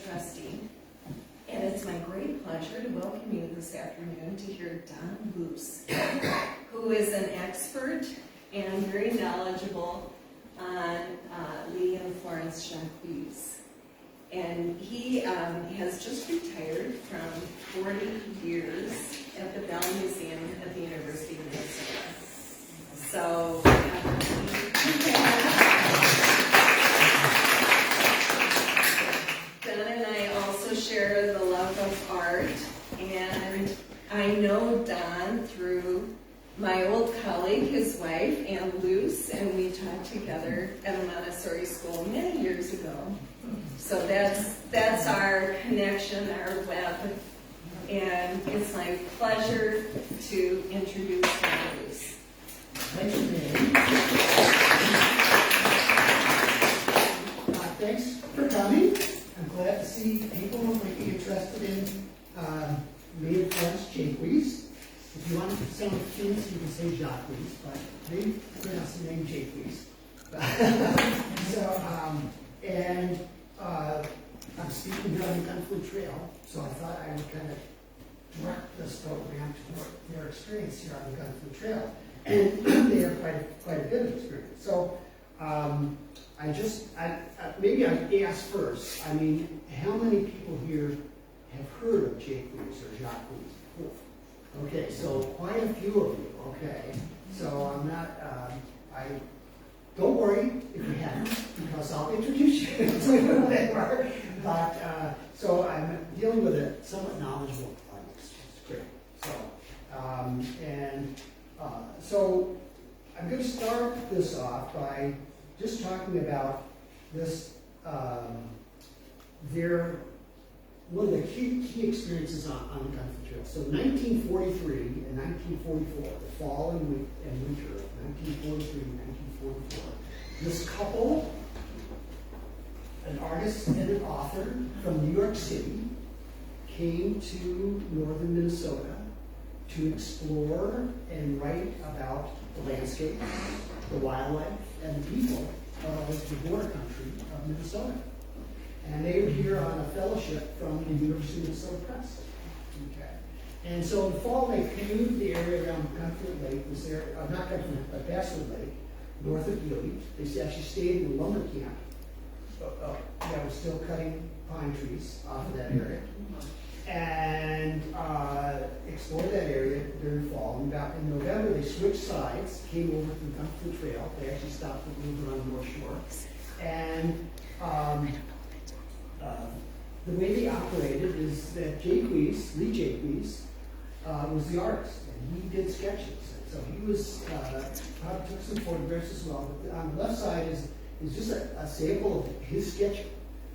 trustee, and it's my great pleasure to welcome you this afternoon to hear Don Luce, who is an expert and very knowledgeable on Lee and Florence Jaques. And he has just retired from 40 years at the Bell Museum at the University of Minnesota. So, Don and I also share the love of art, and I know Don through my old colleague, his wife, Ann Luce, and we taught together at a Montessori school many years ago. So that's our connection, our web, and it's my pleasure to introduce Don Luce. Thanks, Mary. Thanks for coming. I'm glad to see people who might be interested in Lee and Florence Jaques. If you want to sound fancy, you can say Jaques, but they pronounce the name Jaques. I'm speaking here on the Gunflint Trail, so I thought I would kind of work this program to their experience here on the Gunflint Trail. And they have quite a bit of experience. So maybe I ask first, I mean, how many people here have heard of Jaques or Jaques before? Okay, so quite a few of you, okay. So I'm not, don't worry if you haven't, because I'll introduce you to who they are. But, so I'm dealing with a somewhat knowledgeable audience, which is great. So I'm going to start this off by just talking about this, one of the key experiences on the Gunflint Trail. So 1943 and 1944, the fall and winter of 1943 and 1944, this couple, an artist and an author from New York City, came to northern Minnesota to explore and write about the landscape, the wildlife, and the people of the border country of Minnesota. And they were here on a fellowship from the University of Minnesota Press. Okay. And so in the fall, they canoed the area around Gunflint Lake, not Gunflint, but Basswood Lake, north of Ely. They actually stayed in the lumber camp that was still cutting pine trees off of that area. And explored that area during the fall. And about in November, they switched sides, came over to the Gunflint Trail. They actually stopped a little bit on the North Shore. And the way they operated is that Lee Jaques, was the artist, and he did sketches. And so he was probably took some photographs as well. But on the left side is just a sample of his sketch,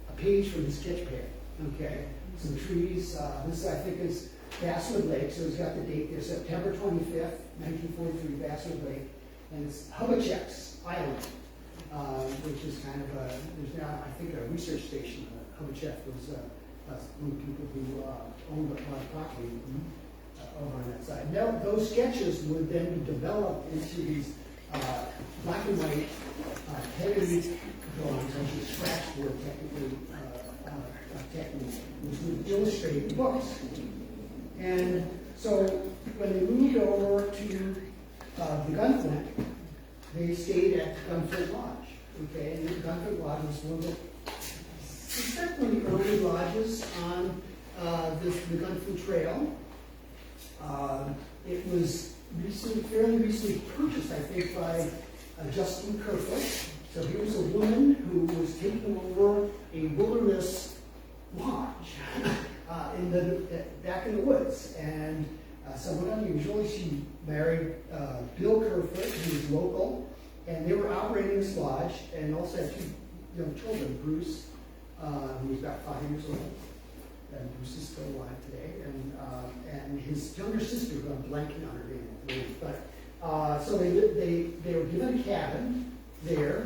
a page from his sketch pad. Okay, some trees. This I think is Basswood Lake, so he's got the date there, September 25th, 1943, Basswood Lake, and it's Chik-Wauk Island, which is kind of there's now I think a research station. Chik-Wauk was one of the people who owned a lot of property over on that side. Now, those sketches would then be developed into these black and white heavy drawings, which is scratchboard technique, which would illustrate the books. And so when they moved over to the Gunflint, they stayed at Gunflint Lodge. Okay, and the Gunflint Lodge was one of the certainly early lodges on the Gunflint Trail. It was fairly recently purchased, I think, by Justin Kerfoot. So he was a woman who was taking over a wilderness lodge back in the woods, and somewhat unusually, she married Bill Kerfoot, who was local, and they were operating this lodge, and also had two young children, Bruce, who was about 5 years old, and Bruce is still alive today, and his younger sister, who I'm blanking on her name, but so they were given a cabin there,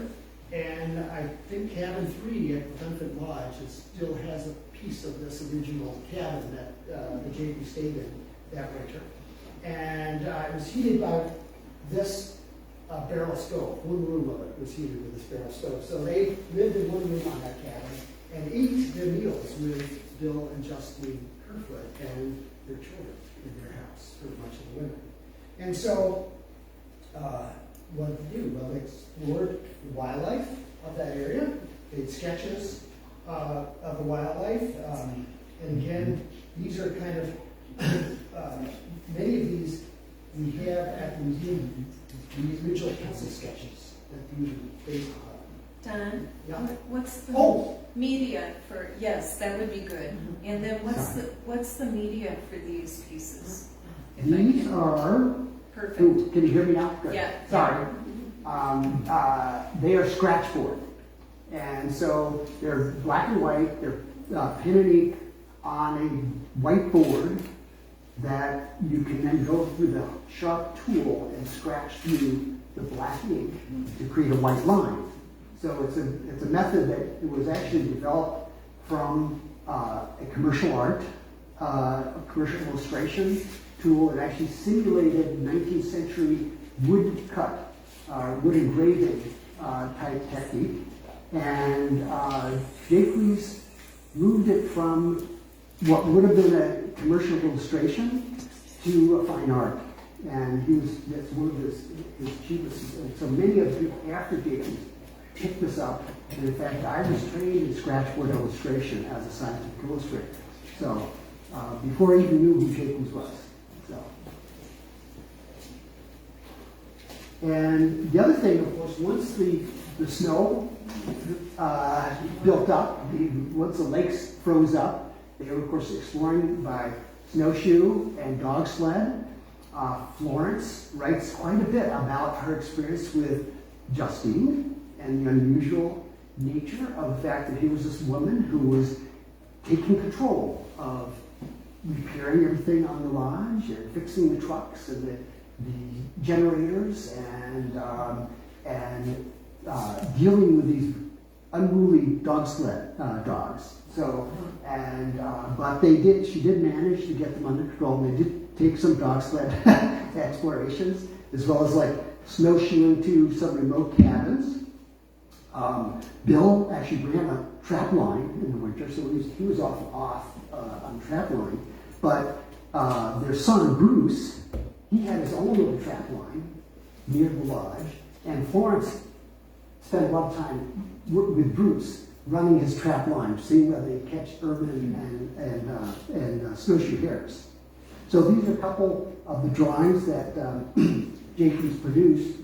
and I think cabin 3 at Gunflint Lodge still has a piece of this original cabin that the Jaques stayed in that winter, and it was heated by this a barrel stove. One room of it was heated with this barrel stove. So they lived in one room on that cabin and ate their meals with Bill and Justine Kerfoot and their children in their house, pretty much of the women. And so, what did they do? Well, they explored the wildlife of that area. They made sketches of the wildlife. And again, these are kind of, many of these we have at the museum, these original pencil sketches that you based on. Don, Yeah. what's the Oh, media for, yes, that would be good. And then Sorry. what's the media for these pieces? If I These can- are, Perfect. ooh, can you hear me now? Good. Yeah. Sorry. They are scratchboard. And so they're black and white, they're pen and ink on a whiteboard that you can then go through the sharp tool and scratch through the black ink to create a white line. So it's a method that was actually developed from a commercial art, a commercial illustration tool. It actually simulated 19th century wood cut, wood engraving type technique. And Jaques moved it from what would have been a commercial illustration to a fine art. And that's one of his achievements. And so many of the people after Jaques picked this up. And in fact, I was trained in scratchboard illustration as a scientific illustrator. So before I even knew who Jaques was. So. And the other thing, of course, once the snow built up, once the lakes froze up, they were, of course, exploring by snowshoe and dog sled. Florence writes quite a bit about her experience with Justine and the unusual nature of the fact that here was this woman who was taking control of repairing everything on the lodge and fixing the trucks and the generators and dealing with these unruly dog sled dogs. So, but she did manage to get them under control. And they did take some dog sled explorations, as well as like snowshoeing to some remote cabins. Bill actually ran a trap line in the winter, so he was off on trap line. But their son, Bruce, he had his own little trap line near the lodge, and Florence spent a lot of time with Bruce running his trap line, seeing whether they catch ermine and snowshoe hares. So these are a couple of the drawings that Lee Jaques produced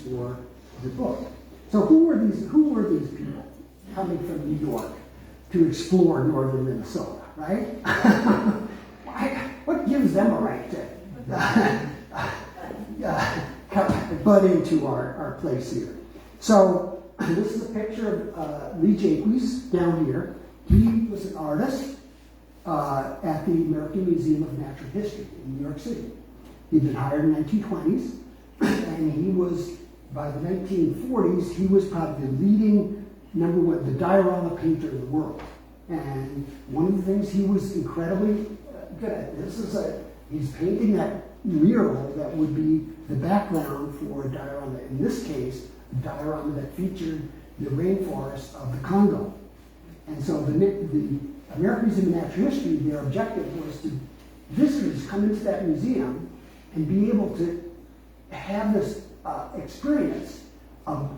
for the book. So who were these people coming from New York to explore northern Minnesota, right? What gives them a right to butt into our place here? So this is a picture of Lee Jaques down here. He was an artist at the American Museum of Natural History in New York City. He'd been hired in the 1920s, and he was, by the 1940s, he was probably the leading the diorama painter in the world. And one of the things he was incredibly good at, he's painting that mural that would be the background for a diorama. In this case, a diorama that featured the rainforest of the Congo. And so the American Museum of Natural History, their objective was to visitors come into that museum and be able to have this experience,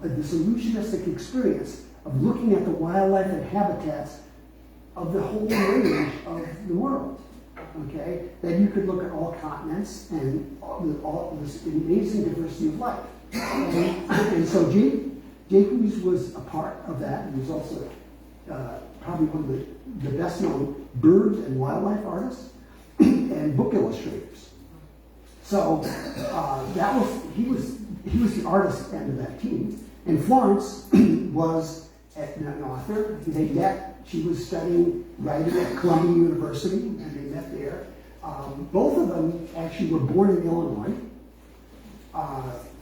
this illusionistic experience of looking at the wildlife and habitats of the whole range of the world. Okay, that you could look at all continents and all this amazing diversity of life. And so Jaques was a part of that. He was also probably one of the best-known bird and wildlife artists and book illustrators. So he was the artist end of that team. And Florence was an author. They met. She was studying writing at Columbia University, and they met there. Both of them actually were born in Illinois.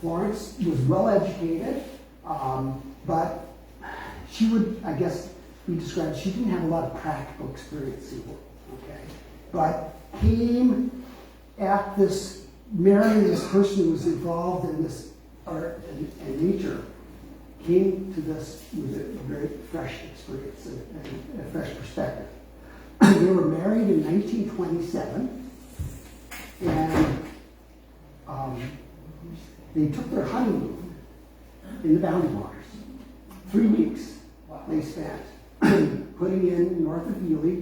Florence was well educated, but she would, I guess, be described, she didn't have a lot of practical experience in work, okay? But came at this, marrying this person who was involved in this art and nature came to this with a very fresh experience and a fresh perspective. They were married in 1927, and they took their honeymoon in the Boundary Waters. 3 weeks they spent putting in north of Ely,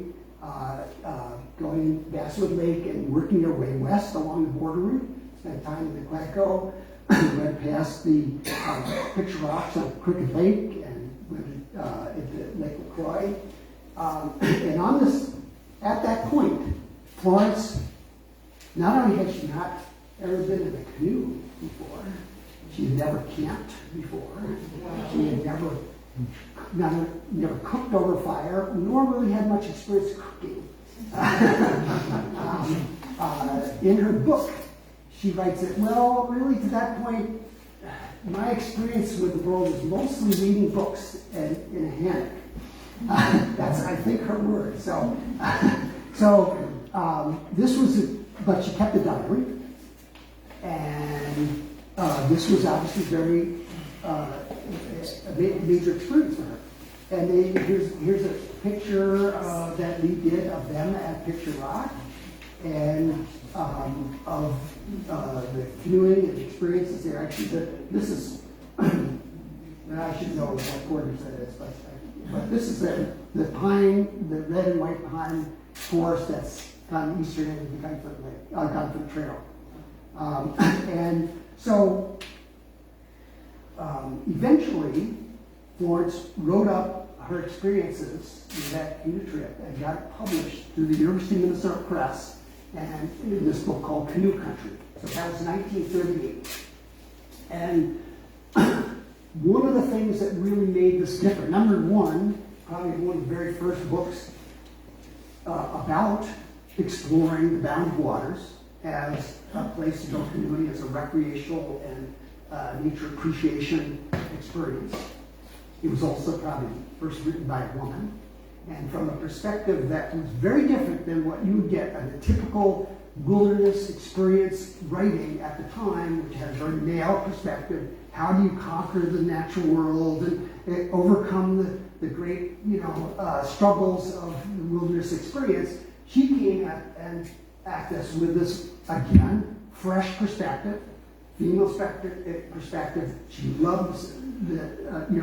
going Basswood Lake and working their way west along the border route. Spent time in the Chik-Wauk, went past the picture rocks on Crooked Lake and went into Lake LaCroix. And on this, at that point, Florence, not only had she not ever been in a canoe before, she had never camped before, she had never cooked over fire, nor really had much experience cooking. In her book, she writes that, well, really to that point, my experience with the world is mostly reading books and in a hammock. That's, I think, her word. This was, but she kept a diary, and this was obviously very a major experience for her. And here's a picture that Lee did of them at Picture Rock, and of the canoeing and experiences there. Actually, this is, I should know what quarters that is, but this is the pine, the red and white pine forest that's on the eastern end of the Gunflint Trail. And so, eventually, Florence wrote up her experiences in that canoe trip and got it published through the University of Minnesota Press, and in this book called Canoe Country. So that was 1938. And one of the things that really made this different, number one, probably one of the very first books about exploring the Boundary Waters as a place to go canoeing, as a recreational and nature appreciation experience. It was also probably first written by a woman, and from a perspective that was very different than what you would get in a typical wilderness experience writing at the time, which had a very male perspective. How do you conquer the natural world and overcome the great, struggles of the wilderness experience? She came at this with this, again, fresh perspective, female perspective. She loves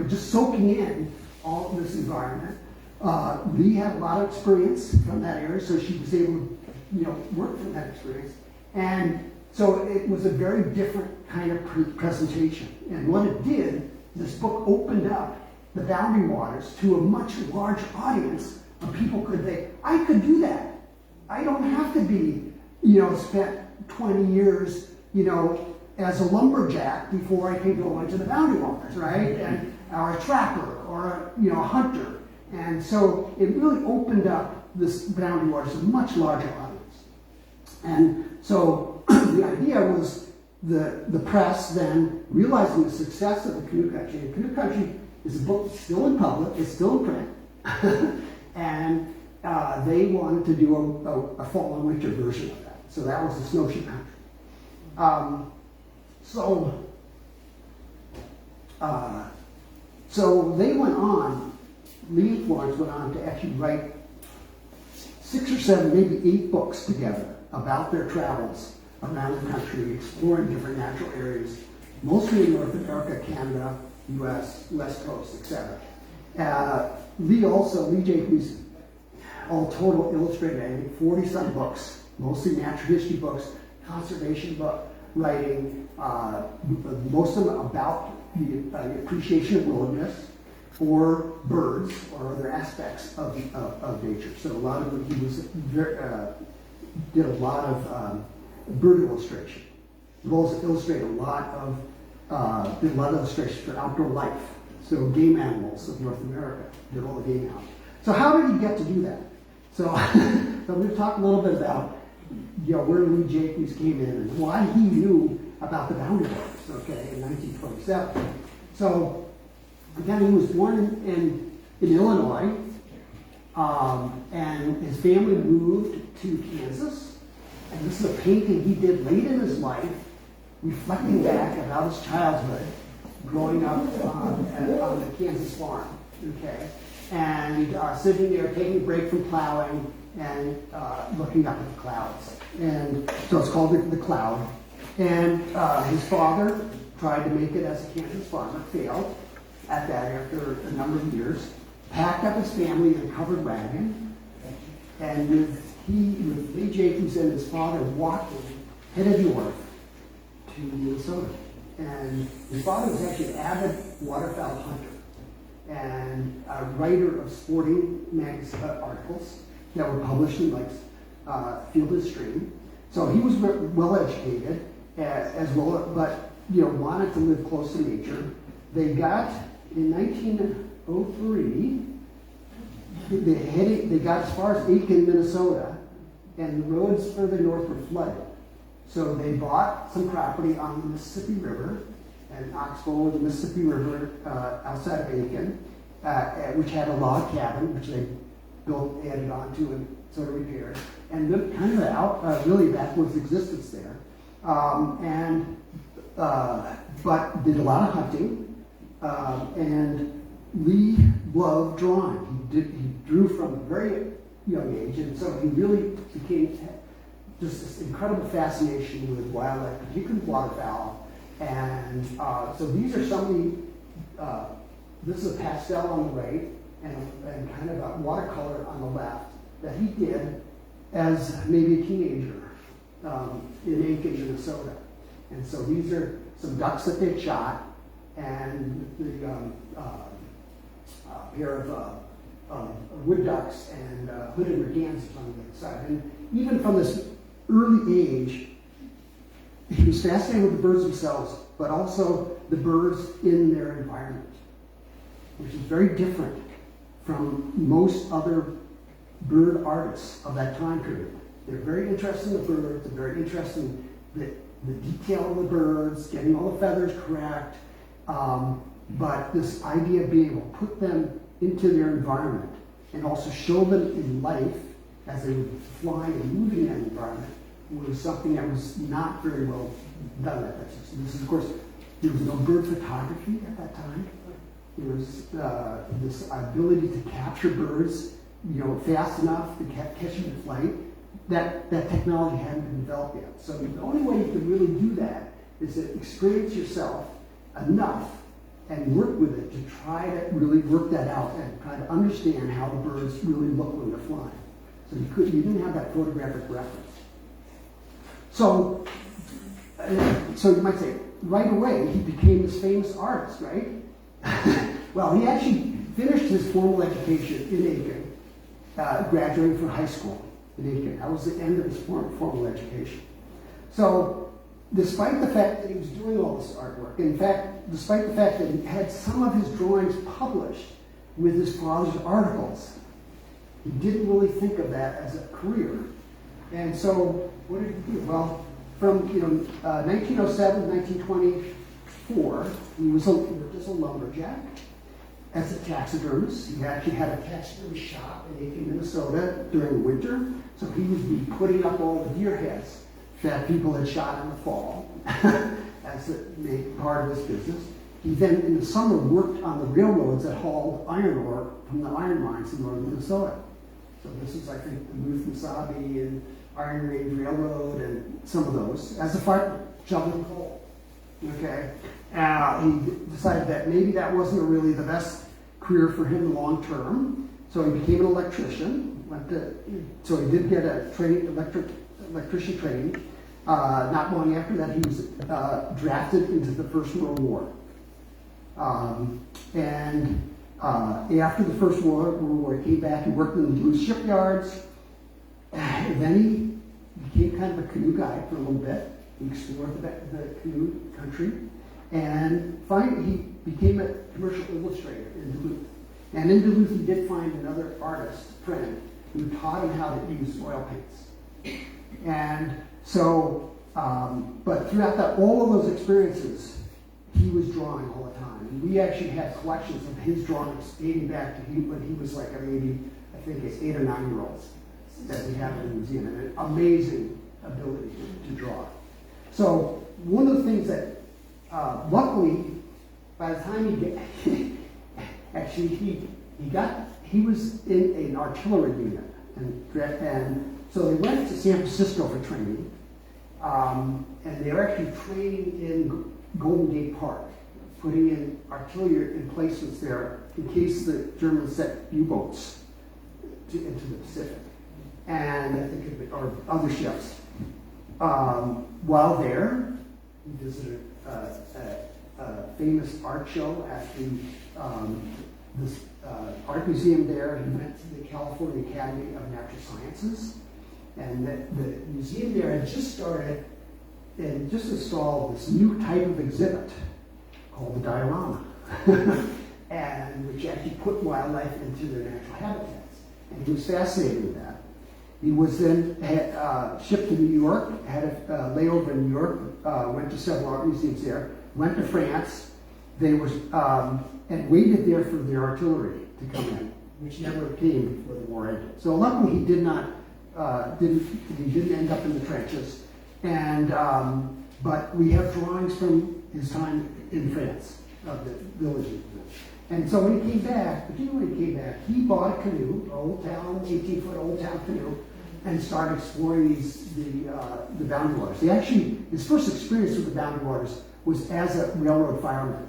just soaking in all of this environment. Lee had a lot of experience from that area, so she was able to, work from that experience. And so it was a very different kind of presentation. And what it did, this book opened up the Boundary Waters to a much larger audience of people could think, I could do that. I don't have to be, spent 20 years, as a lumberjack before I can go into the Boundary Waters, right? Or a trapper, or a hunter. And so it really opened up this Boundary Waters to a much larger audience. And so the idea was the press then, realizing the success of the Canoe Country, and Canoe Country is a book that's still in public, it's still in print, and they wanted to do a fall and winter version of that. So that was the Snowshoe Country. So they went on, Lee and Florence went on to actually write 6 or 7, maybe 8 books together about their travels around the country, exploring different natural areas, mostly in North America, Canada, US, West Coast, etc. Lee Jaques, all total illustrated, I think 40-some books, mostly natural history books, conservation book writing, most of them about the appreciation of wilderness or birds or other aspects of nature. So a lot of it, he was did a lot of bird illustration. He also illustrated a lot of illustrations for outdoor life. So game animals of North America, did all the game animals. So how did he get to do that? So I'm going to talk a little bit about where Lee Jaques came in and why he knew about the Boundary Waters, okay, in 1927. So again, he was born in Illinois, and his family moved to Kansas. And this is a painting he did late in his life reflecting back about his childhood, growing up on the Kansas farm, okay? And sitting there, taking a break from plowing and looking up at the clouds. And so it's called The Cloud. And his father tried to make it as a Kansas farmer, failed at that after a number of years, packed up his family in a covered wagon, and with Lee Jaques and his father walking, headed north to Minnesota. And his father was actually an avid waterfowl hunter and a writer of sporting articles that were published in Field and Stream. So he was well educated as well, but wanted to live close to nature. They got in 1903. They got as far as Aiken, Minnesota, and the roads further north were flooded. So they bought some property on the Mississippi River, and Oxbow, the Mississippi River outside of Aiken, which had a log cabin, which they added on to and sort of repaired, and lived kind of really backwoods existence there. But did a lot of hunting, and Lee loved drawing. He drew from a very young age, and so he really became just this incredible fascination with wildlife, particularly waterfowl. And so these are some of the, this is a pastel on the right, and kind of a watercolor on the left that he did as maybe a teenager in Aiken, Minnesota. And so these are some ducks that they shot, and the pair of wood ducks and hooded mergansers on the other side. And even from this early age, he was fascinated with the birds themselves, but also the birds in their environment, which is very different from most other bird artists of that time period. They're very interested in the birds, they're very interested in the detail of the birds, getting all the feathers correct, but this idea of being able to put them into their environment and also show them in life as they were flying and moving in that environment was something that was not very well done at that time. So this is, of course, there was no bird photography at that time. There was this ability to capture birds, fast enough to catch them in flight. That technology hadn't been developed yet. So the only way you can really do that is to experience yourself enough and work with it to try to really work that out and try to understand how the birds really look when they're flying. So you didn't have that photographic reference. So you might say, right away, he became this famous artist, right? Well, he actually finished his formal education in Aiken, graduating from high school in Aiken. That was the end of his formal education. So, despite the fact that he was doing all this artwork, in fact, despite the fact that he had some of his drawings published with his father's articles, he didn't really think of that as a career. And so, what did he do? Well, from 1907 to 1924, he worked as a lumberjack, as a taxidermist. He actually had a taxidermy shop in Aiken, Minnesota during the winter. So he would be putting up all the deer heads that people had shot in the fall as a part of his business. He then, in the summer, worked on the railroads that hauled iron ore from the iron mines in northern Minnesota. So this is, I think, the Ruth Masabi and Iron Range Railroad and some of those, as a fireman, shoveling coal. Okay? He decided that maybe that wasn't really the best career for him long term, so he became an electrician. So he did get a electrician training. Not long after that, he was drafted into the First World War. After the First World War, he came back and worked in the Luce shipyards. And then he became kind of a canoe guy for a little bit. He explored the canoe country. And finally, he became a commercial illustrator in Duluth. And in Duluth, he did find another artist friend who taught him how to use oil paints. And so, but throughout all of those experiences, he was drawing all the time. And we actually had collections of his drawings dating back to when he was like maybe, I think, 8 or 9 year olds that we have in the museum. And an amazing ability to draw. So one of the things that, luckily, by the time he was in an artillery unit, and so they went to San Francisco for training, and they were actually training in Golden Gate Park, putting in artillery emplacements there in case the Germans sent U-boats into the Pacific, and I think or other ships. While there, he visited a famous art show at this art museum there. He went to the California Academy of Natural Sciences, and the museum there had just started and just installed this new type of exhibit called the diorama, and which actually put wildlife into their natural habitats. And he was fascinated with that. He was then shipped to New York, had a layover in New York, went to several art museums there, went to France. They were and waited there for their artillery to come in, which never came before the war ended. So luckily he didn't end up in the trenches. And but we have drawings from his time in France of the villages. And so when he came back, particularly when he came back, he bought a canoe, old town, 18-foot old town canoe, and started exploring the boundary waters. His first experience with the boundary waters was as a railroad fireman,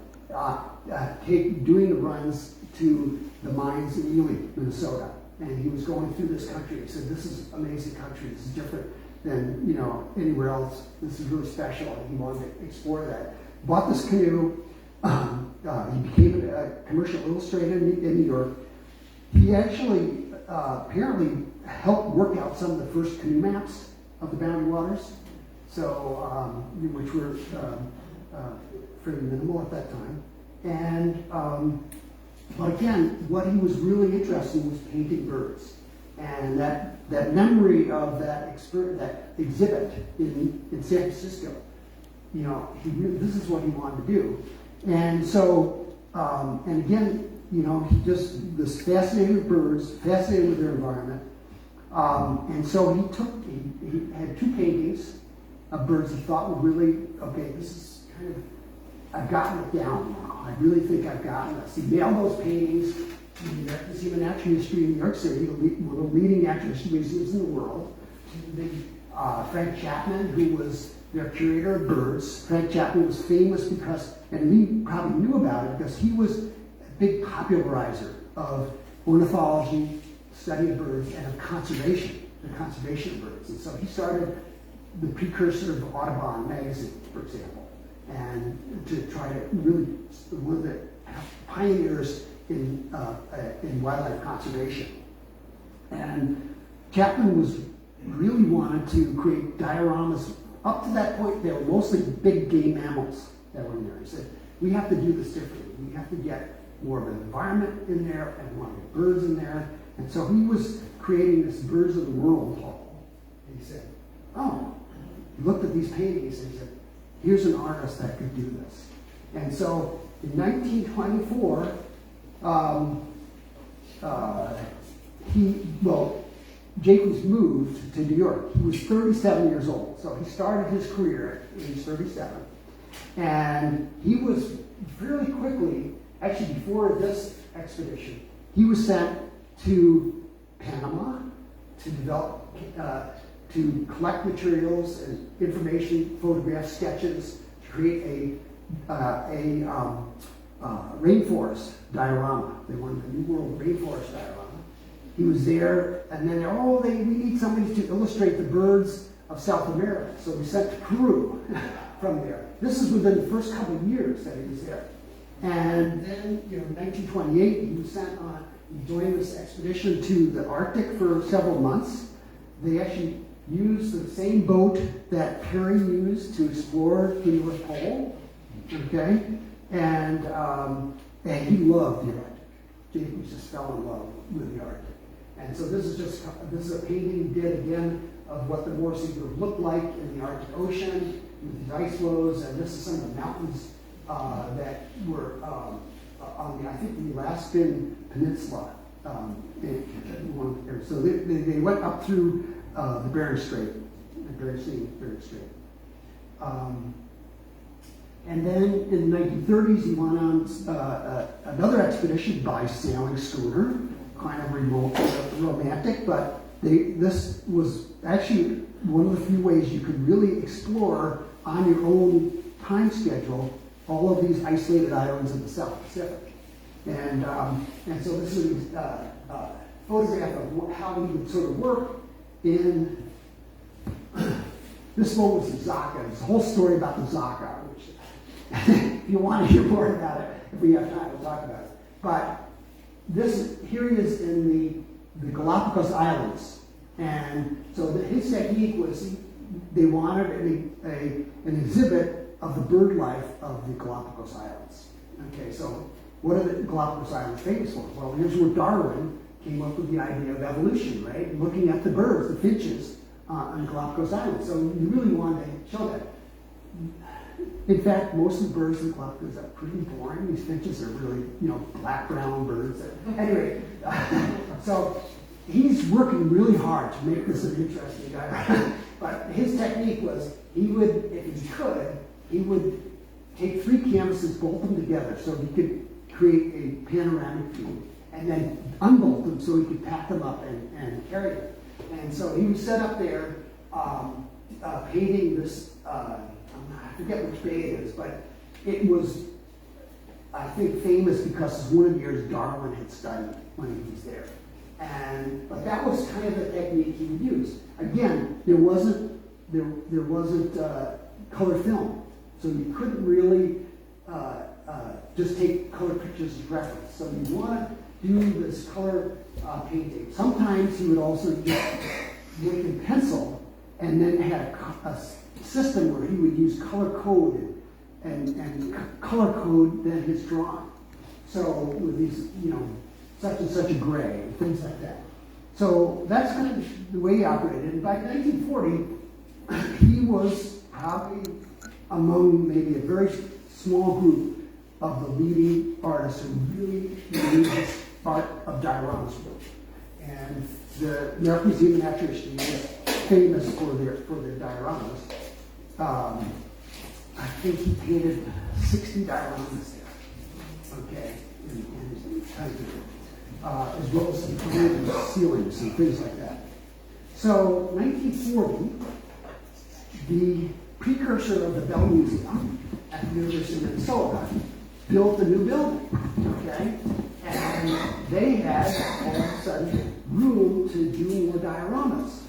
doing the runs to the mines in Ely, Minnesota. And he was going through this country. He said, "This is amazing country. This is different than anywhere else. This is really special." And he wanted to explore that. Bought this canoe. He became a commercial illustrator in New York. He actually apparently helped work out some of the first canoe maps of the boundary waters, so which were fairly minimal at that time. And but again, what he was really interested in was painting birds, and that memory of that experience, that exhibit in San Francisco. This is what he wanted to do. And so, and again, he just, this fascinated with birds, fascinated with their environment. And so he had two paintings of birds he thought were really, okay, this is kind of, I've gotten it down now. I really think I've gotten this. He mailed those paintings to the American Museum of Natural History in New York City, one of the leading natural history museums in the world. Frank Chapman, who was their curator of birds. Frank Chapman was famous because, and we probably knew about it, because he was a big popularizer of ornithology, study of birds, and of conservation, the conservation of birds. And so he started the precursor of Audubon magazine, for example, and to try to really, one of the pioneers in wildlife conservation. And Chapman really wanted to create dioramas. Up to that point, they were mostly big game mammals that were in there. He said, we have to do this differently. We have to get more of an environment in there and we want to get birds in there. And so he was creating this Birds of the World hall. And he said, oh, he looked at these paintings and he said, here's an artist that could do this. And so in 1924, Jaques moved to New York. He was 37 years old, so he started his career at age 37. And he was fairly quickly, actually before this expedition, he was sent to Panama to develop, to collect materials and information, photographs, sketches, to create a rainforest diorama. They wanted a New World rainforest diorama. He was there, and then we need somebody to illustrate the birds of South America. So we sent to Peru from there. This is within the first couple of years that he was there. And then, in 1928, he was sent on, he joined this expedition to the Arctic for several months. They actually used the same boat that Perry used to explore the North Pole. Okay? And he loved the Arctic. Jaques just fell in love with the Arctic. And so this is a painting he did again of what the North Sea would look like in the Arctic Ocean with these ice floes, and this is some of the mountains that were on the Alaskan Peninsula. So they went up through the Bering Strait, the Bering Strait. And then in the 1930s, he went on another expedition by sailing schooner, kind of remote, romantic, but this was actually one of the few ways you could really explore on your own time schedule all of these isolated islands in the South Pacific. And so this is a photograph of how he would sort of work in, this one was the Zaka. There's a whole story about the Zaka, which if you want to hear more about it, if we have time, we'll talk about it. But here he is in the Galapagos Islands. And so his technique was they wanted an exhibit of the bird life of the Galapagos Islands. Okay, so what are the Galapagos Islands famous for? Well, here's where Darwin came up with the idea of evolution, right? Looking at the birds, the finches on the Galapagos Islands. So you really wanted to show that. In fact, most of the birds in the Galapagos are pretty boring. These finches are really, black-brown birds. Anyway, so he's working really hard to make this an interesting guy. But his technique was, he would, if he could, he would take 3 canvases, bolt them together so he could create a panoramic view, and then unbolt them so he could pack them up and carry them. And so he was set up there painting this, I forget which bay it is, but it was, I think, famous because one of the years Darwin had studied when he was there. But that was kind of the technique he would use. Again, there wasn't color film, so you couldn't really just take color pictures as reference. So you want to do this color painting. Sometimes he would also just make in pencil, and then had a system where he would use color code and color code then his drawing. So with these, such and such a gray, and things like that. So that's kind of the way he operated. And by 1940, he was probably among maybe a very small group of the leading artists who really made this art of dioramas work. And the American Museum of Natural History is famous for their dioramas. I think he painted 60 dioramas there, okay, in his time period. As well as some creative ceilings and things like that. So, 1940, the precursor of the Bell Museum at the University of Minnesota built a new building, okay? And they had, all of a sudden, room to do more dioramas.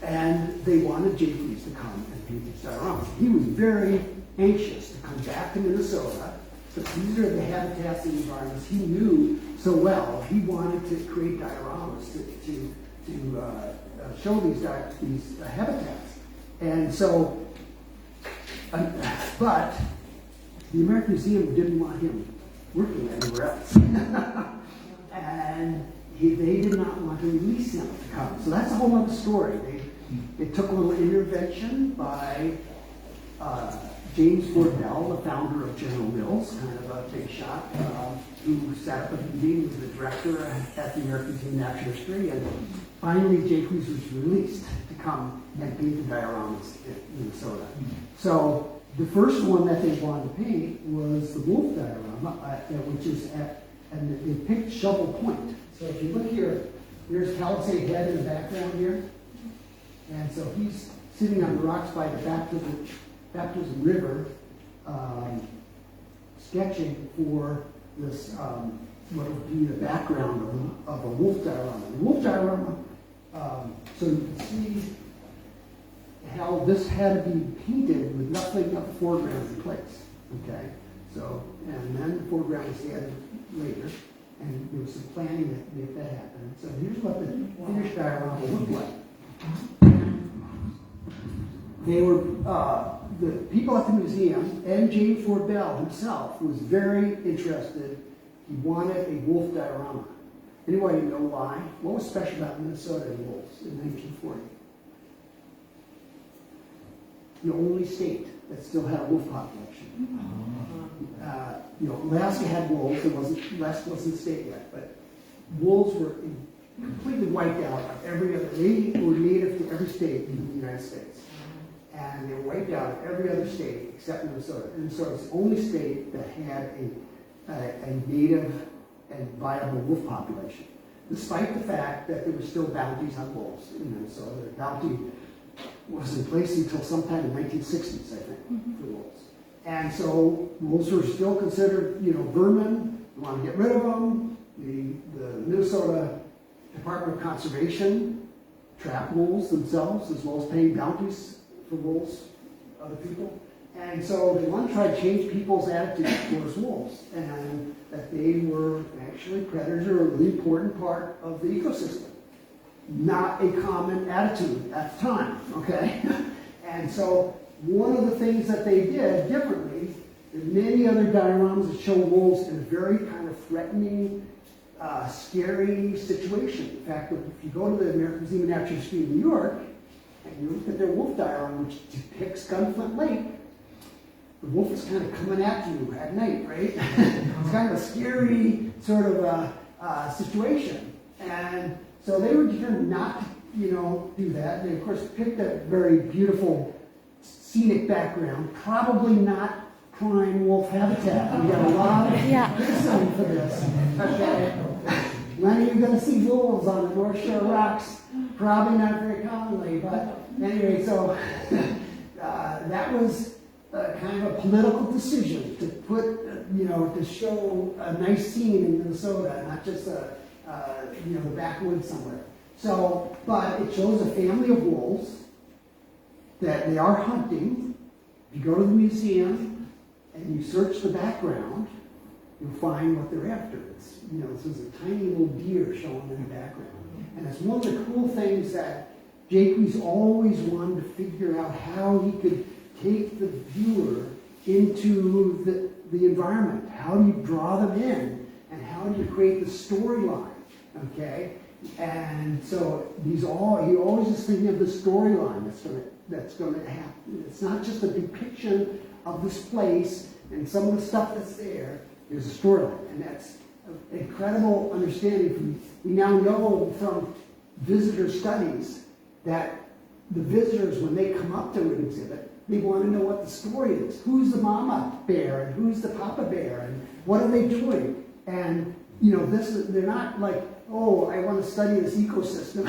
And they wanted Jaques to come and paint these dioramas. He was very anxious to come back to Minnesota. But these are the habitats and environments he knew so well. He wanted to create dioramas to show these habitats. And so, but the American Museum didn't want him working anywhere else. And they did not want to release him to come. So that's a whole other story. It took a little intervention by James Ford Bell, the founder of General Mills, kind of a big shot, who sat up at the meeting with the director at the American Museum of Natural History, and finally Jaques was released to come and paint the dioramas in Minnesota. So the first one that they wanted to paint was the wolf diorama, which is and they picked Shovel Point. So if you look here, there's Palisade Head in the background here, and so he's sitting on the rocks by the Baptism River, sketching for this, what would be the background of a wolf diorama. The wolf diorama, so you can see how this had to be painted with nothing of the foreground in place, okay? So, and then the foreground was added later, and there was some planning that made that happen. So here's what the finished diorama looked like. They were, the people at the museum, and James Ford Bell himself was very interested. He wanted a wolf diorama. Anybody know why? What was special about Minnesota and wolves in 1940? The only state that still had a wolf population. Alaska had wolves. Alaska wasn't a state yet, but wolves were completely wiped out of every other. They were native to every state in the United States. and they wiped out every other state except Minnesota. And Minnesota was the only state that had a native and viable wolf population, despite the fact that there were still bounties on wolves in Minnesota. The bounty was in place until sometime in the 1960s, I think, for wolves. And so wolves were still considered, vermin. You want to get rid of them. The Minnesota Department of Conservation trapped wolves themselves, as well as paying bounties for wolves, other people. And so they want to try to change people's attitudes towards wolves, and that they were actually predators are a really important part of the ecosystem. Not a common attitude at the time, okay? And so one of the things that they did differently than many other dioramas that show wolves in a very kind of threatening, scary situation. In fact, if you go to the American Museum of Natural History in New York, and you look at their wolf diorama, which depicts Gunflint Lake, the wolf is kind of coming at you at night, right? It's kind of a scary sort of situation. And so they were determined not to, do that. They, of course, picked a very beautiful scenic background, probably not prime wolf habitat. We got a lot of criticism for this. Okay. When are you going to see wolves on the North Shore rocks? Probably not very commonly, but anyway, so that was kind of a political decision to put, to show a nice scene in Minnesota, not just the backwoods somewhere. So, but it shows a family of wolves that they are hunting. If you go to the museum and you search the background, you'll find what they're after. It's, this is a tiny little deer shown in the background. And it's one of the cool things that Jaques always wanted to figure out how he could take the viewer into the environment. How do you draw them in? And how do you create the storyline? Okay? And so he always is thinking of the storyline that's going to happen. It's not just a depiction of this place and some of the stuff that's there. There's a storyline, and that's an incredible understanding. We now know from visitor studies that the visitors, when they come up to an exhibit, they want to know what the story is. Who's the mama bear and who's the papa bear and what are they doing? And they're not like, oh, I want to study this ecosystem.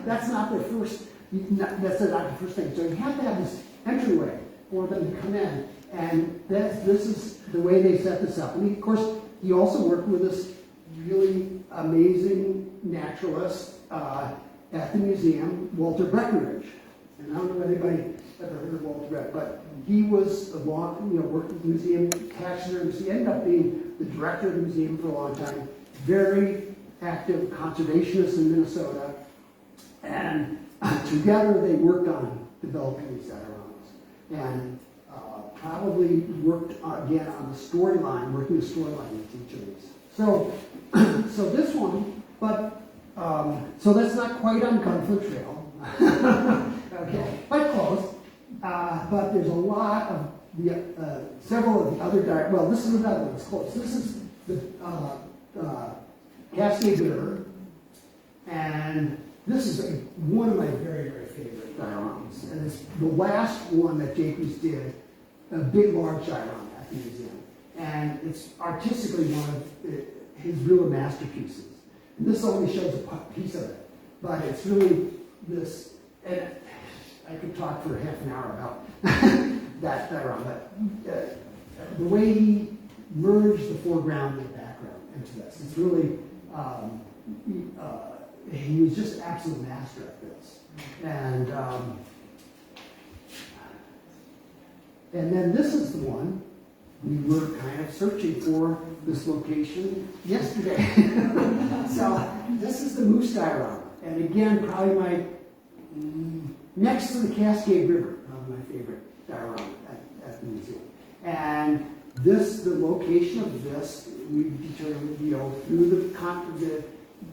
That's not their first. That's not the first thing. So you have to have this entryway for them to come in, and this is the way they set this up. And of course, he also worked with this really amazing naturalist at the museum, Walter Breckenridge. And I don't know if anybody ever heard of Walter Breckenridge, but he was worked with the museum taxidermist. He ended up being the director of the museum for a long time. Very active conservationist in Minnesota, and together they worked on developing these dioramas, and probably worked again on the storyline, working the storyline with each of these. So this one, but so that's not quite on Gunflint Trail, okay, quite close. But there's a lot of the several of the other dioramas. Well, this is another one that's close. This is the Cascade River, and this is one of my very, very favorite dioramas. And it's the last one that Jaques did, a big, large diorama at the museum. And it's artistically one of his real masterpieces. And this only shows a piece of it, but it's really this, and I could talk for half an hour about that diorama, but the way he merged the foreground and the background into this, it's really, he was just absolute master at this. And then this is the one we were kind of searching for this location yesterday. So this is the moose diorama, and again, probably my next to the Cascade River, probably my favorite diorama at the museum. And the location of this, we determined, through the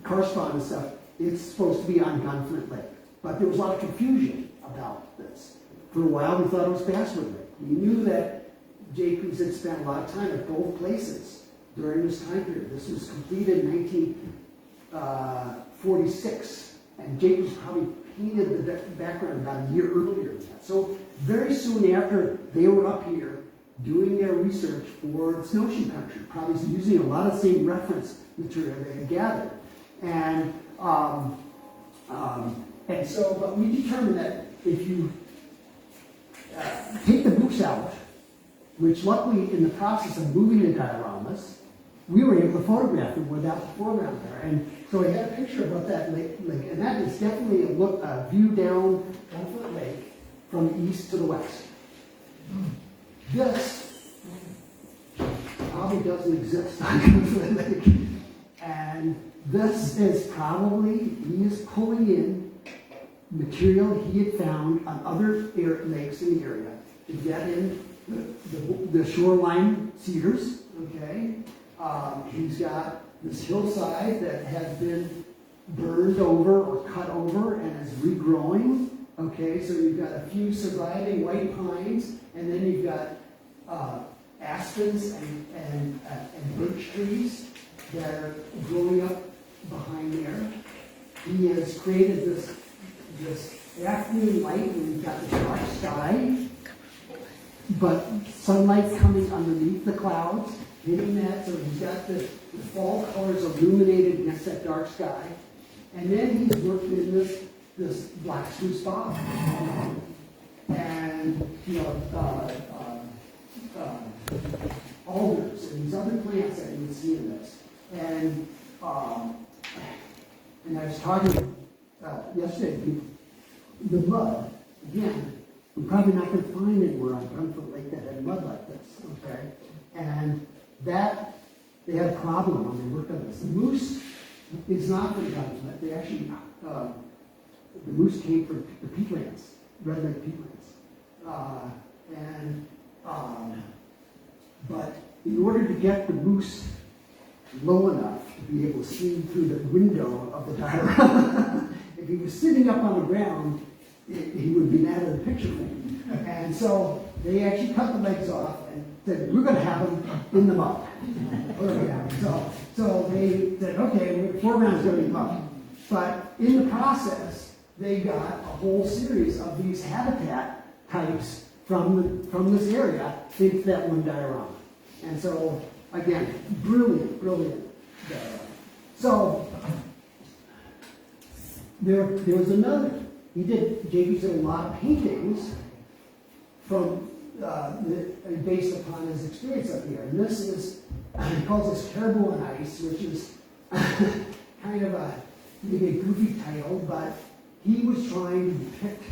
correspondence stuff, it's supposed to be on Gunflint Lake. But there was a lot of confusion about this. For a while, we thought it was Basswood Lake. We knew that Jaques had spent a lot of time at both places during this time period. This was completed in 1946, and Jaques probably painted the background about a year earlier than that. So very soon after they were up here doing their research for snowshoe country, probably using a lot of the same reference material they had gathered. And so, but we determined that if you take the moose out, which luckily in the process of moving the dioramas, we were able to photograph them without the foreground there. And so we had a picture of what that lake, and that is definitely a view down Gunflint Lake from the east to the west. This probably doesn't exist on Gunflint Lake. And this is probably, he is pulling in material he had found on other lakes in the area to get in the shoreline cedars, okay? He's got this hillside that has been burned over or cut over and is regrowing, okay? So you've got a few surviving white pines, and then you've got aspens and birch trees that are growing up behind there. He has created this afternoon light, and we've got the dark sky, but sunlight coming underneath the clouds, hitting that, so he's got the fall colors illuminated against that dark sky. And then he's working in this black spruce bog. And, alders and these other plants that you can see in this. And I was talking yesterday, the mud, again, we're probably not going to find anywhere on Gunflint Lake that had mud like this, okay? And that, they had a problem when they worked on this. The moose is not from Gunflint. They actually, the moose came from the peatlands, Red Lake peatlands. But in order to get the moose low enough to be able to see through the window of the diorama, if he was sitting up on the ground, he would be out of the picture frame. And so they actually cut the legs off and said, we're going to have him in the mud. So they said, okay, the foreground is going to be mud. But in the process, they got a whole series of these habitat types from this area into that one diorama. And so, again, brilliant diorama. So, there was another. Jaques did a lot of paintings from based upon his experience up here. And this is, he calls this Caribou on Ice, which is kind of maybe a goofy title, but he was trying to depict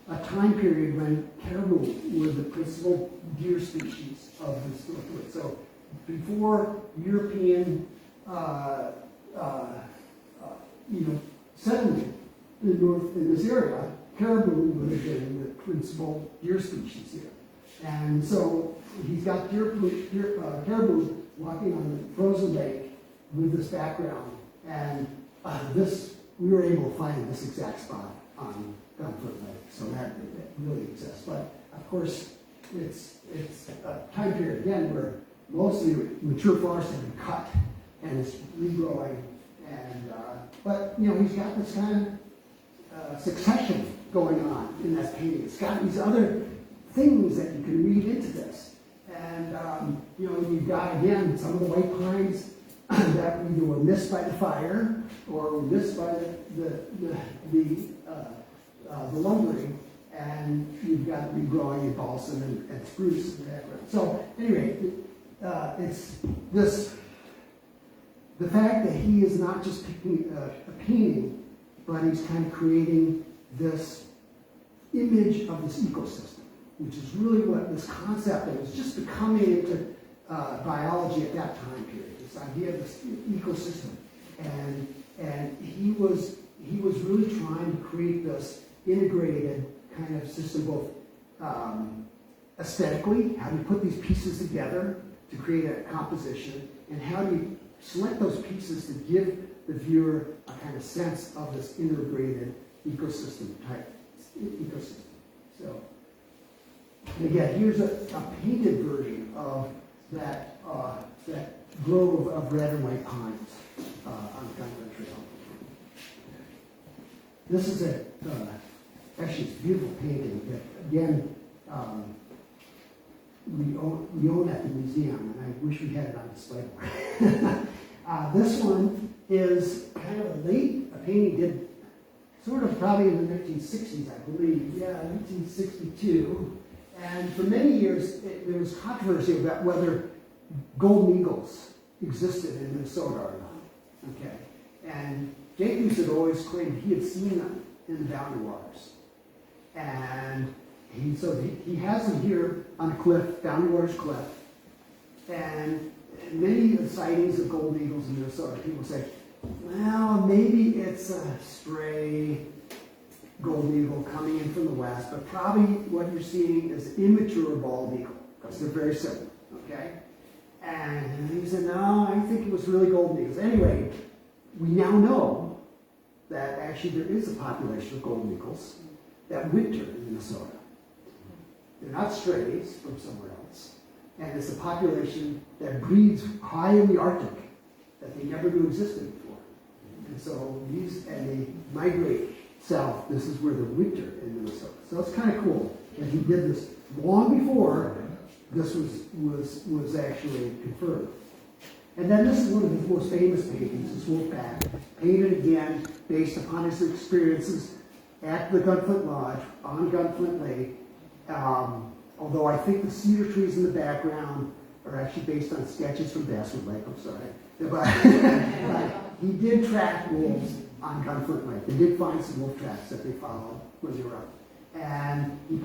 a time period when caribou were the principal deer species of this Northwood. So before European settlement in this area, caribou would have been the principal deer species here. And so he's got caribou walking on the frozen lake with this background. And we were able to find this exact spot on Gunflint Lake. So that really exists. But of course, it's a time period again where mostly mature forests have been cut and it's regrowing. And but he's got this kind of succession going on in that painting. It's got these other things that you can read into this. And you've got again some of the white pines that either were missed by the fire or were missed by the lumbering, and you've got regrowing in balsam and spruce in the background. So anyway, it's the fact that he is not just picking a painting, but he's kind of creating this image of this ecosystem, which is really what this concept that was just becoming into biology at that time period. This idea of this ecosystem, and he was really trying to create this integrated kind of system, both aesthetically, how do you put these pieces together to create a composition, and how do you select those pieces to give the viewer a kind of sense of this integrated ecosystem type ecosystem. So, and again, here's a painted version of that grove of red and white pines on the Gunflint Trail. This is actually it's a beautiful painting that again we own at the museum, and I wish we had it on display more. This one is kind of a painting did sort of probably in the 1960s, I believe. Yeah, 1962. And for many years, there was controversy about whether golden eagles existed in Minnesota or not. Okay. And Jaques had always claimed he had seen them in the Boundary Waters. And he has them here on a cliff, Boundary Waters cliff. And many of the sightings of golden eagles in Minnesota, people say, well, maybe it's a stray golden eagle coming in from the west, but probably what you're seeing is immature bald eagle, because they're very similar, okay? And he said, no, I think it was really golden eagles. Anyway, we now know that actually there is a population of golden eagles that winter in Minnesota. They're not strays from somewhere else. And it's a population that breeds high in the Arctic that they never knew existed before. And so they migrate south. This is where they winter in Minnesota. So it's kind of cool that he did this long before this was actually confirmed. And then this is one of his most famous paintings, this Wolfpack, painted again based upon his experiences at the Gunflint Lodge on Gunflint Lake. Although I think the cedar trees in the background are actually based on sketches from Basswood Lake, I'm sorry. But he did track wolves on Gunflint Lake. They did find some wolf tracks that they followed when they were up. And he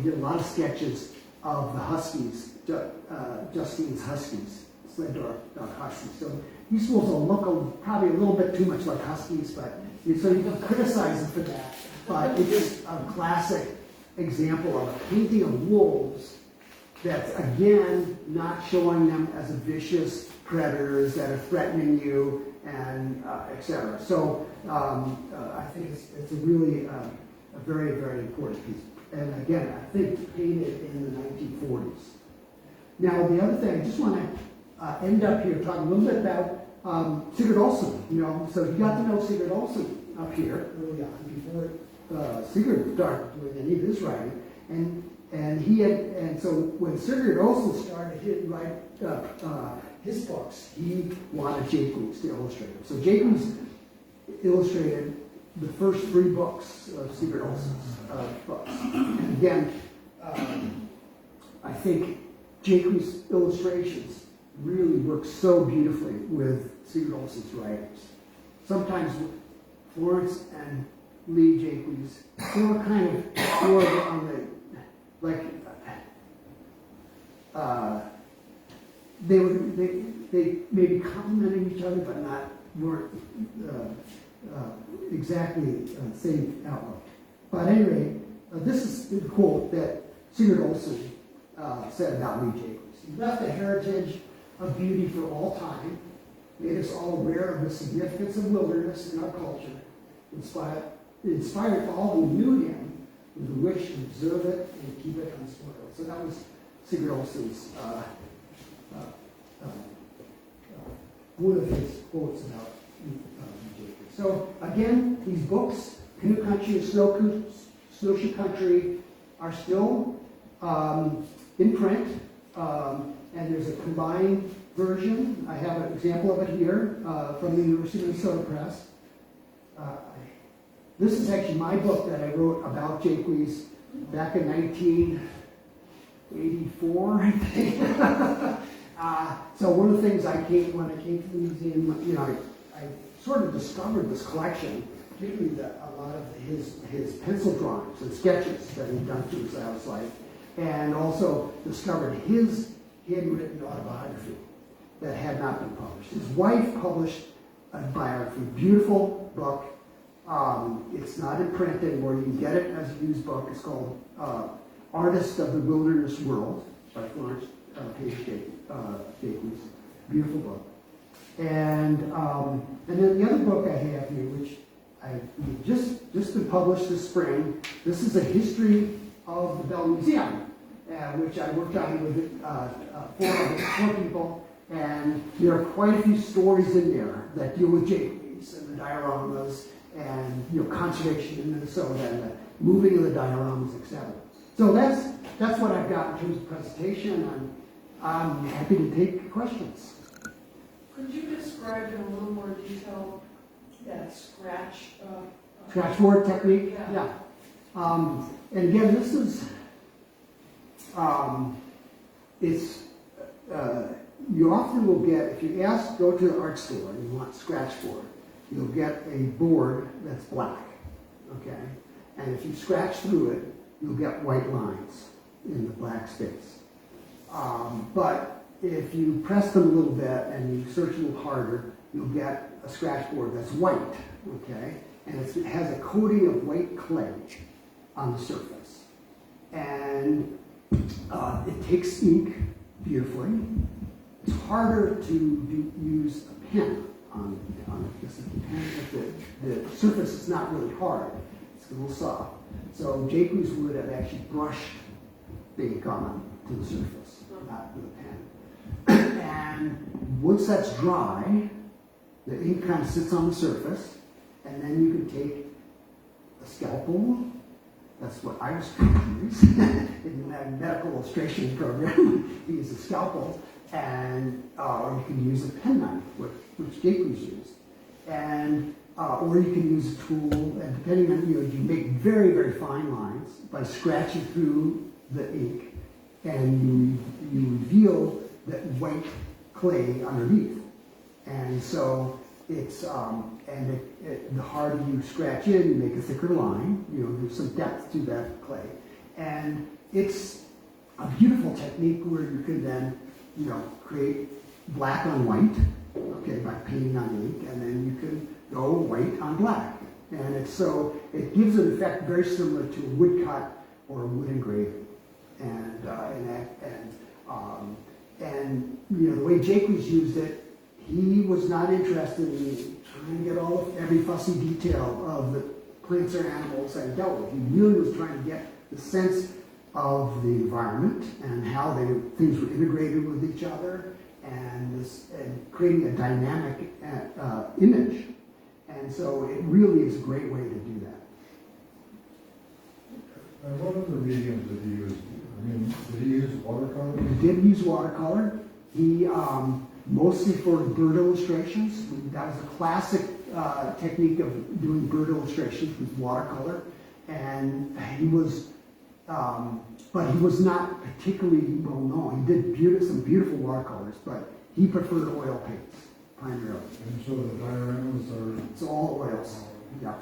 did a lot of sketches of the huskies, Justine's huskies, sled dog huskies. So these wolves will look probably a little bit too much like huskies, but so you can criticize them for that. But it's a classic example of a painting of wolves that's, again, not showing them as vicious predators that are threatening you, and etc. So I think it's a really a very, very important piece. And again, I think painted in the 1940s. Now, the other thing, I just want to end up here talking a little bit about Sigurd Olsen. So you got to know Sigurd Olsen up here early on before Sigurd started doing any of his writing, and so when Sigurd Olsen started to write his books, he wanted Jaques to illustrate them. So Jaques illustrated the first 3 books of Sigurd Olsen's books. And again, I think Jaques' illustrations really work so beautifully with Sigurd Olsen's writings. Sometimes Florence and Lee Jaques, they were kind of more on the, like, they maybe complimenting each other, but weren't exactly the same outlook. But anyway, this is the quote that Sigurd Olsen said about Lee Jaques. He left a heritage of beauty for all time, made us all aware of the significance of wilderness in our culture, inspired all who knew him with the wish to observe it and keep it unspoiled. So that was Sigurd Olsen's one of his quotes about Jaques. So again, these books, Canoe Country and Snowshoe Country, are still in print, and there's a combined version. I have an example of it here from the University of Minnesota Press. This is actually my book that I wrote about Jaques back in 1984, I think. So one of the things when I came to the museum, I sort of discovered this collection, particularly a lot of his pencil drawings and sketches that he'd done through his house life, and also discovered his handwritten autobiography that had not been published. His wife published a biography, beautiful book. It's not in print anymore. You can get it as a used book. It's called Artist of the Wilderness World by Florence Jaques. Beautiful book. And then the other book I have here, which I just been published this spring. This is a history of the Bell Museum, which I worked on with 4 people. And there are quite a few stories in there that deal with Jaques and the dioramas and conservation in Minnesota and the moving of the dioramas, etc. So that's that's what I've got in terms of presentation. I'm happy to take questions. Could you describe in a little more detail that Scratchboard technique? Yeah. And again, this is, you often will get, if you go to the art store and you want scratchboard, you'll get a board that's black, okay? And if you scratch through it, you'll get white lines in the black space. But if you press them a little bit and you search a little harder, you'll get a scratchboard that's white, okay? And it has a coating of white clay on the surface. And it takes ink beautifully. It's harder to use a pen on this. The surface is not really hard. It's a little soft. So Jaques would have actually brushed the ink on to the surface, not with a pen. And once that's dry, the ink kind of sits on the surface, and then you can take a scalpel. That's what I was trying to use in the medical illustration program. You use a scalpel, and or you can use a penknife, which Jaques used, and or you can use a tool, and depending on you make very, very fine lines by scratching through the ink, and you reveal that white clay underneath, and so it's the harder you scratch in, you make a thicker line. There's some depth to that clay, and it's a beautiful technique where you can then create black on white, okay, by painting on ink, and then you can go white on black, and it gives an effect very similar to a woodcut or a wood engraving, and the way Jaques used it. He was not interested in trying to get every fussy detail of the plants or animals that he dealt with. He really was trying to get the sense of the environment and how things were integrated with each other, and creating a dynamic image. And so it really is a great way to do that. And what other mediums did he use? Did he use watercolor? He did use watercolor. He mostly for bird illustrations. That was a classic technique of doing bird illustrations with watercolor. And he was, but he was not particularly well known. He did some beautiful watercolors, but he preferred oil paints primarily. And so the dioramas are... It's all oils. Yeah.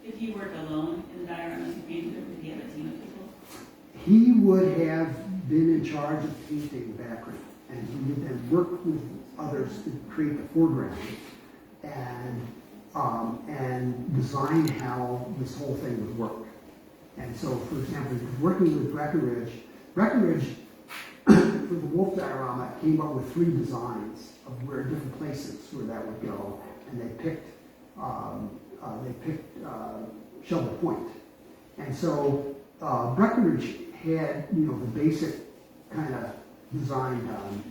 If he worked alone in the dioramas he painted, or did he have a team of people? He would have been in charge of painting the background, and he would then work with others to create the foreground and design how this whole thing would work. And so, for example, working with Breckenridge for the wolf diorama came up with 3 designs of different places where that would go, and they picked Shovel Point. And so Breckenridge had the basic kind of design done,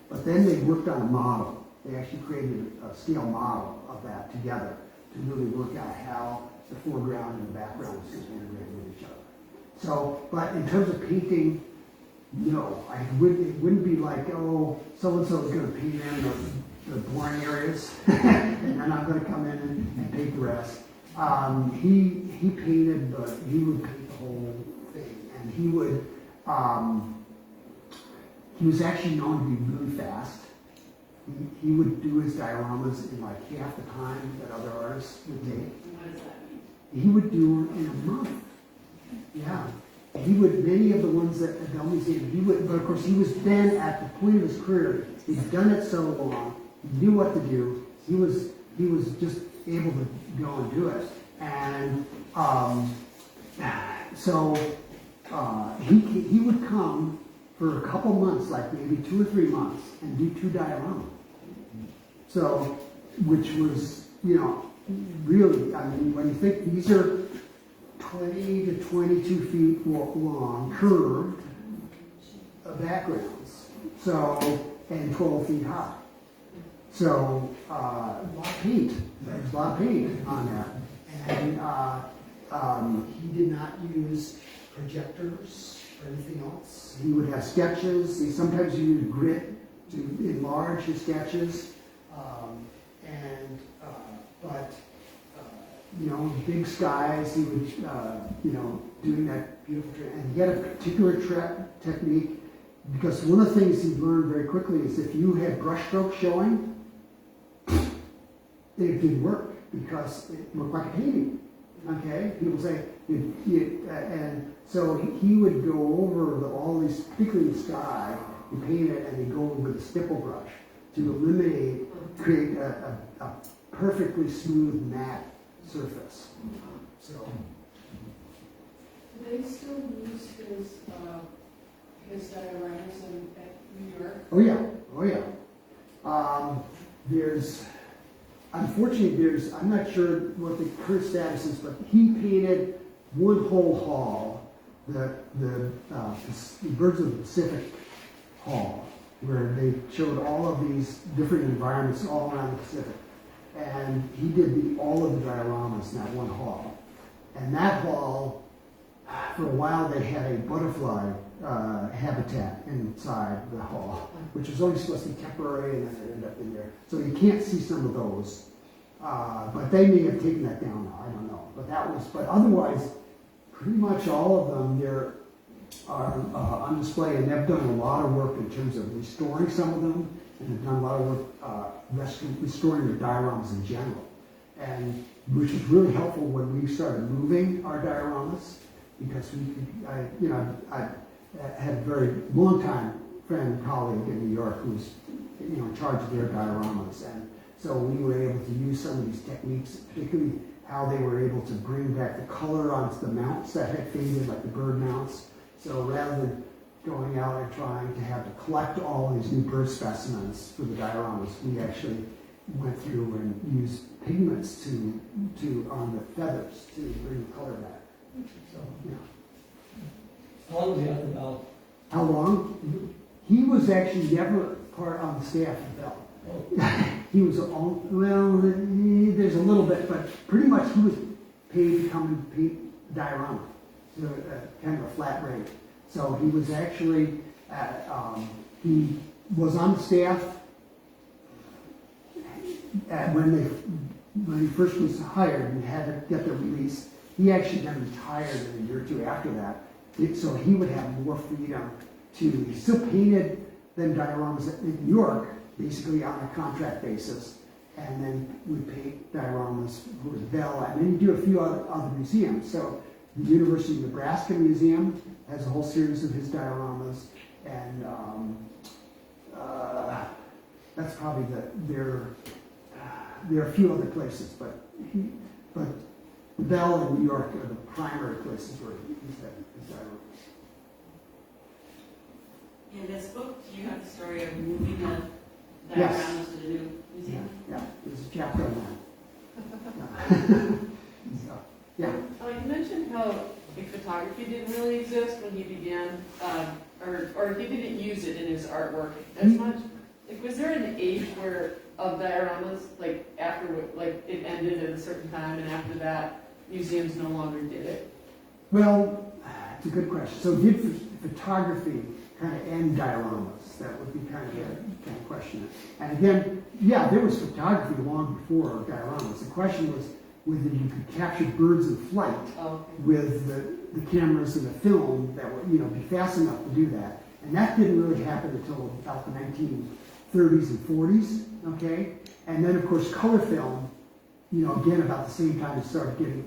but then they worked on a model. They actually created a scale model of that together to really work out how the foreground and the background was going to integrate with each other. So, but in terms of painting, no, it wouldn't be like, oh, so-and-so is going to paint in the boring areas, and then I'm going to come in and paint the rest. He painted, but he would paint the whole thing, and he was actually known to be really fast. He would do his dioramas in like half the time that other artists would take. What does that mean? He would do it in a month. Yeah. Many of the ones that at the museum, but of course he was then at the point of his career, he'd done it so long, he knew what to do, he was just able to go and do it. And so he would come for a couple months, like maybe 2 or 3 months, and do 2 dioramas. So, which was, really, when you think these are 20 to 22 feet long, curved backgrounds, and 12 feet high. So, a lot of paint. There's a lot of paint on that. He did not use projectors or anything else. He would have sketches. He sometimes used grit to enlarge his sketches. But big skies, he would, doing that beautiful, and he had a particular technique, because one of the things he learned very quickly is if you had brush strokes showing, it didn't work, because it looked like a painting, okay? People say, and so he would go over all these, particularly the sky, and paint it, and he'd go over with a stipple brush to create a perfectly smooth matte surface. So, Do they still use his dioramas at New York? oh yeah. Unfortunately, I'm not sure what the current status is, but he painted one whole hall, the Birds of the Pacific Hall, where they showed all of these different environments all around the Pacific. And he did all of the dioramas in that one hall. And that hall, for a while, they had a butterfly habitat inside the hall, which was only supposed to be temporary, and then it ended up in there. So you can't see some of those. But they may have taken that down now, I don't know. But otherwise, pretty much all of them there are on display, and they've done a lot of work in terms of restoring some of them, and they've done a lot of work restoring the dioramas in general, and which was really helpful when we started moving our dioramas, because I had a very long time friend, colleague in New York who was in charge of their dioramas, and so we were able to use some of these techniques, particularly how they were able to bring back the color onto the mounts that had faded, like the bird mounts. So rather than going out and trying to have to collect all these new bird specimens for the dioramas, we actually went through and used pigments on the feathers to bring the color back. So, How long was he at the Bell? How long? He was actually never part on the staff of Bell. He was there's a little bit, but pretty much he was paid to come and paint diorama, so kind of a flat rate. So he was actually, he was on the staff when he first was hired and had to get the release. He actually then retired in a year or two after that, so he would have more freedom he still painted them dioramas in New York, basically on a contract basis, and then would paint dioramas for Bell, and then he'd do a few other museums. So the University of Nebraska Museum has a whole series of his dioramas, and that's probably there are a few other places, but Bell and New York are the primary places where he's had his dioramas. In this book, do you have the story of moving the Yes. dioramas to the new museum? Yeah, there's a chapter on that. So, yeah. You mentioned how photography didn't really exist when he began, or he didn't use it in his artwork as much. Like, was there an age of dioramas, after it ended at a certain time, and after that, museums no longer did it? Well, it's a good question. So did photography kind of end dioramas? That would be kind of question. And again, yeah, there was photography long before dioramas. The question was whether you could capture birds in flight with the cameras and the film that would be fast enough to do that. And that didn't really happen until about the 1930s and 40s. Okay, and then of course color film. Again about the same time it started getting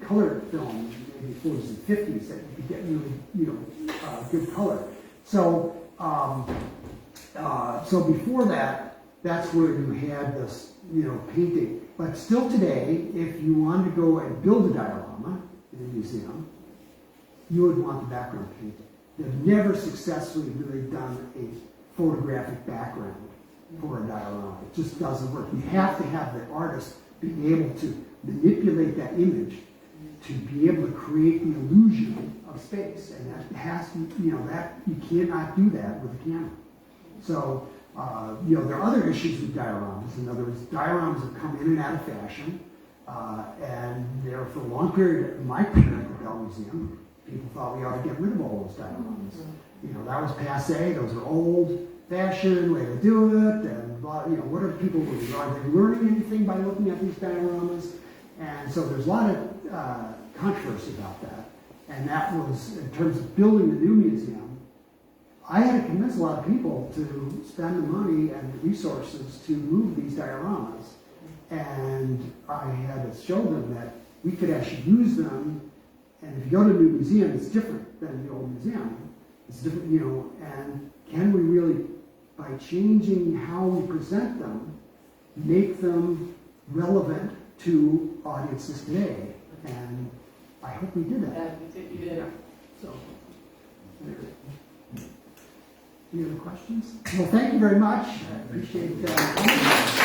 color film, maybe 40s and 50s, that you could get really good color. So, so before that, that's where you had this, painting. But still today, if you wanted to go and build a diorama in a museum, you would want the background painting. They've never successfully really done a photographic background for a diorama. It just doesn't work. You have to have the artist be able to manipulate that image to be able to create the illusion of space, and that has to, that you cannot do that with a camera. So, there are other issues with dioramas. In other words, dioramas have come in and out of fashion. And there for a long period, in my period at the Bell Museum, people thought we ought to get rid of all those dioramas. You know, that was passe, those are old fashioned way to do it, and you know, what are people doing? Are they learning anything by looking at these dioramas? And so there's a lot of controversy about that. And that was, in terms of building the new museum, I had to convince a lot of people to spend the money and the resources to move these dioramas. And I had to show them that we could actually use them. And if you go to a new museum, it's different than the old museum. It's different, you know, and can we really, by changing how we present them, make them relevant to audiences today? And I hope we did that. Yeah, I think you did. So, any other questions? Well, thank you very much. I appreciate that.